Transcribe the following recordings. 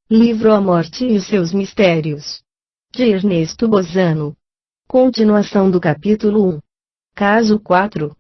Livro A Morte e os Seus Mistérios, de Ernesto Bozano. Continuação do capítulo 1. Caso 4.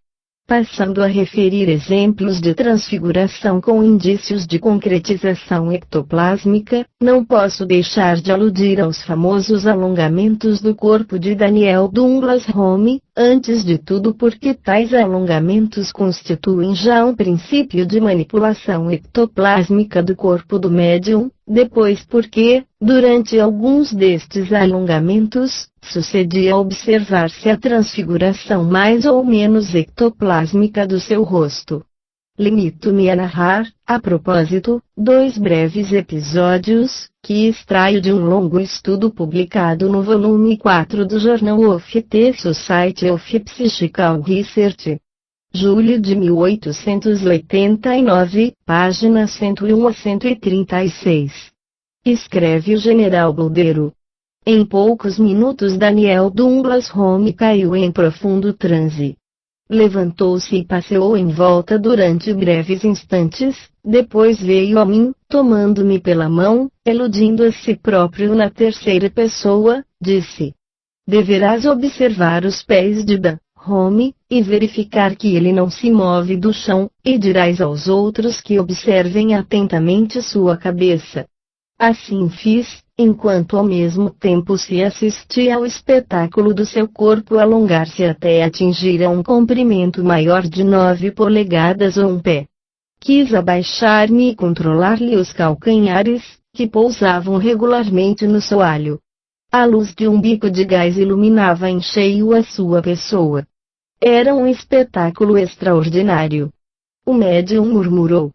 Passando a referir exemplos de transfiguração com indícios de concretização ectoplásmica, não posso deixar de aludir aos famosos alongamentos do corpo de Daniel Douglas Home, antes de tudo porque tais alongamentos constituem já um princípio de manipulação ectoplásmica do corpo do médium, depois porque, durante alguns destes alongamentos, sucedia observar-se a transfiguração mais ou menos ectoplásmica do seu rosto. Limito-me a narrar, a propósito, 2 breves episódios, que extraio de um longo estudo publicado no volume 4 do Journal of the Society of Psychical Research. Julho de 1889, páginas 101 a 136. Escreve o general Boldeiro. Em poucos minutos Daniel Douglas Home caiu em profundo transe. Levantou-se e passeou em volta durante breves instantes, depois veio a mim, tomando-me pela mão, eludindo a si próprio na terceira pessoa, disse: "Deverás observar os pés de Dan Home, e verificar que ele não se move do chão, e dirás aos outros que observem atentamente sua cabeça." Assim fiz, enquanto ao mesmo tempo se assistia ao espetáculo do seu corpo alongar-se até atingir a um comprimento maior de 9 polegadas ou um pé. Quis abaixar-me e controlar-lhe os calcanhares, que pousavam regularmente no soalho. A luz de um bico de gás iluminava em cheio a sua pessoa. Era um espetáculo extraordinário. O médium murmurou: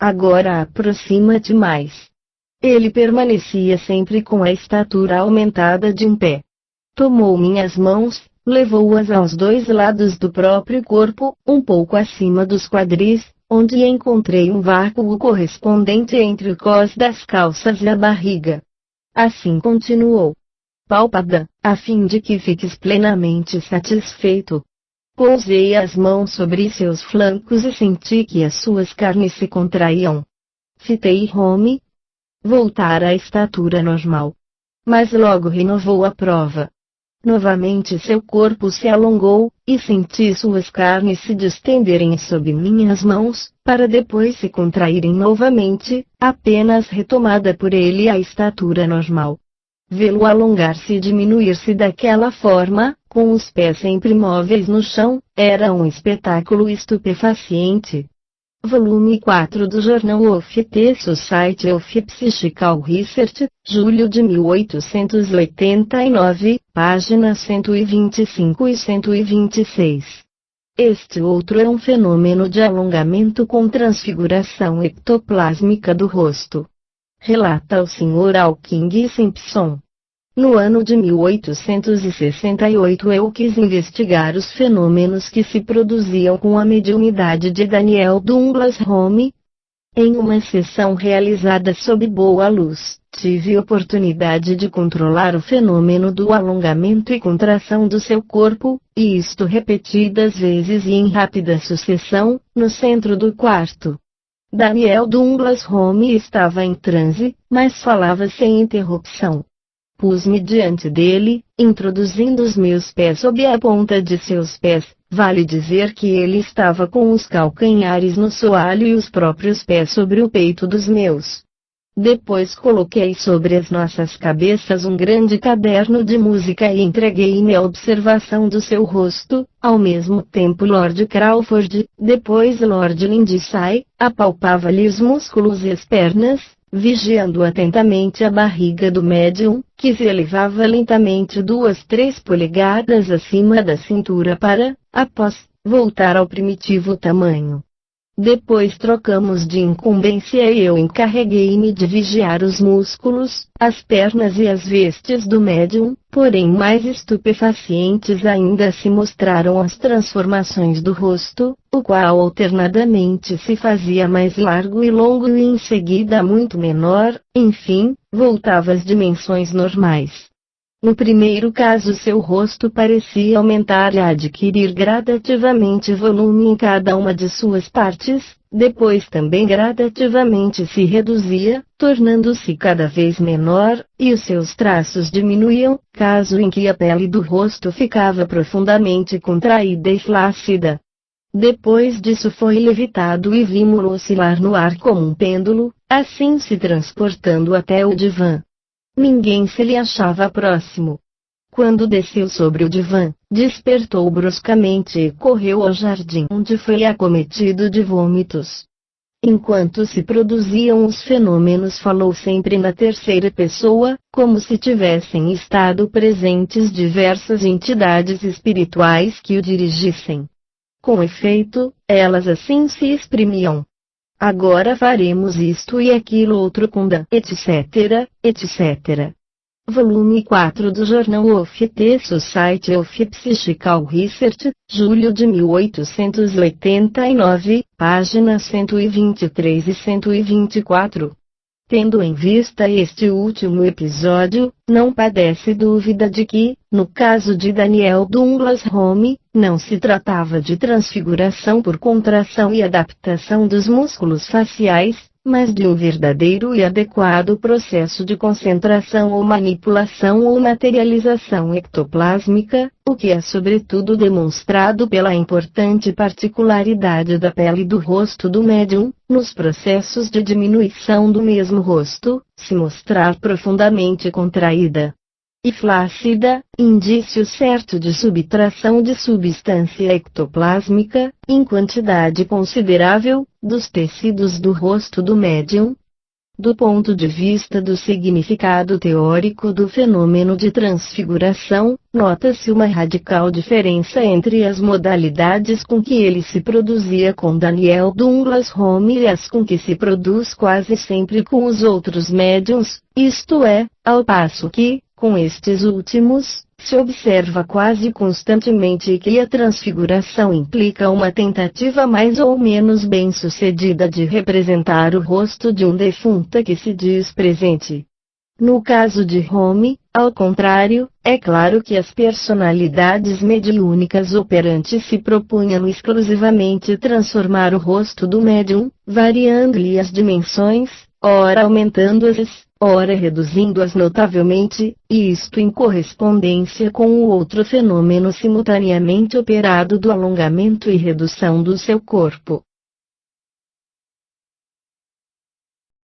"Agora aproxima-te mais." Ele permanecia sempre com a estatura aumentada de um pé. Tomou minhas mãos, levou-as aos 2 lados do próprio corpo, um pouco acima dos quadris, onde encontrei um vácuo correspondente entre o cós das calças e a barriga. Assim continuou: "Palpada, a fim de que fiques plenamente satisfeito." Pousei as mãos sobre seus flancos e senti que as suas carnes se contraíam. Fitei Home. Voltara à estatura normal. Mas logo renovou a prova. Novamente seu corpo se alongou, e senti suas carnes se distenderem sob minhas mãos, para depois se contraírem novamente, apenas retomada por ele a estatura normal. Vê-lo alongar-se e diminuir-se daquela forma, com os pés sempre imóveis no chão, era um espetáculo estupefaciente. Volume 4 do Journal of the Society of Psychical Research, julho de 1889, páginas 125 e 126. Este outro é um fenômeno de alongamento com transfiguração ectoplásmica do rosto. Relata o Sr. Hawking Simpson. No ano de 1868 eu quis investigar os fenômenos que se produziam com a mediunidade de Daniel Douglas Home. Em uma sessão realizada sob boa luz, tive oportunidade de controlar o fenômeno do alongamento e contração do seu corpo, e isto repetidas vezes e em rápida sucessão, no centro do quarto. Daniel Douglas Home estava em transe, mas falava sem interrupção. Pus-me diante dele, introduzindo os meus pés sob a ponta de seus pés, vale dizer que ele estava com os calcanhares no soalho e os próprios pés sobre o peito dos meus. Depois coloquei sobre as nossas cabeças um grande caderno de música e entreguei-me à observação do seu rosto, ao mesmo tempo Lord Crawford, depois Lord Lindsay, apalpava-lhe os músculos e as pernas, vigiando atentamente a barriga do médium, que se elevava lentamente 2-3 polegadas acima da cintura para, após, voltar ao primitivo tamanho. Depois trocamos de incumbência e eu encarreguei-me de vigiar os músculos, as pernas e as vestes do médium, porém mais estupefacientes ainda se mostraram as transformações do rosto, o qual alternadamente se fazia mais largo e longo e em seguida muito menor, enfim, voltava às dimensões normais. No primeiro caso, seu rosto parecia aumentar e adquirir gradativamente volume em cada uma de suas partes, depois também gradativamente se reduzia, tornando-se cada vez menor, e os seus traços diminuíam, caso em que a pele do rosto ficava profundamente contraída e flácida. Depois disso foi levitado e vimos-lo oscilar no ar como um pêndulo, assim se transportando até o divã. Ninguém se lhe achava próximo. Quando desceu sobre o divã, despertou bruscamente e correu ao jardim, onde foi acometido de vômitos. Enquanto se produziam os fenômenos, falou sempre na terceira pessoa, como se tivessem estado presentes diversas entidades espirituais que o dirigissem. Com efeito, elas assim se exprimiam. Agora faremos isto e aquilo outro com da, etc., etc. Volume 4 do Journal of the Society of Psychical Research, julho de 1889, páginas 123 e 124. Tendo em vista este último episódio, não padece dúvida de que, no caso de Daniel Douglas Home, não se tratava de transfiguração por contração e adaptação dos músculos faciais, mas de um verdadeiro e adequado processo de concentração ou manipulação ou materialização ectoplásmica, o que é sobretudo demonstrado pela importante particularidade da pele do rosto do médium, nos processos de diminuição do mesmo rosto, se mostrar profundamente contraída e flácida, indício certo de subtração de substância ectoplásmica, em quantidade considerável, dos tecidos do rosto do médium. Do ponto de vista do significado teórico do fenômeno de transfiguração, nota-se uma radical diferença entre as modalidades com que ele se produzia com Daniel Douglas Home e as com que se produz quase sempre com os outros médiuns, isto é, ao passo que, com estes últimos, se observa quase constantemente que a transfiguração implica uma tentativa mais ou menos bem-sucedida de representar o rosto de um defunto que se diz presente. No caso de Home, ao contrário, é claro que as personalidades mediúnicas operantes se propunham exclusivamente transformar o rosto do médium, variando-lhe as dimensões, ora aumentando-as, ora reduzindo-as notavelmente, e isto em correspondência com o outro fenômeno simultaneamente operado do alongamento e redução do seu corpo.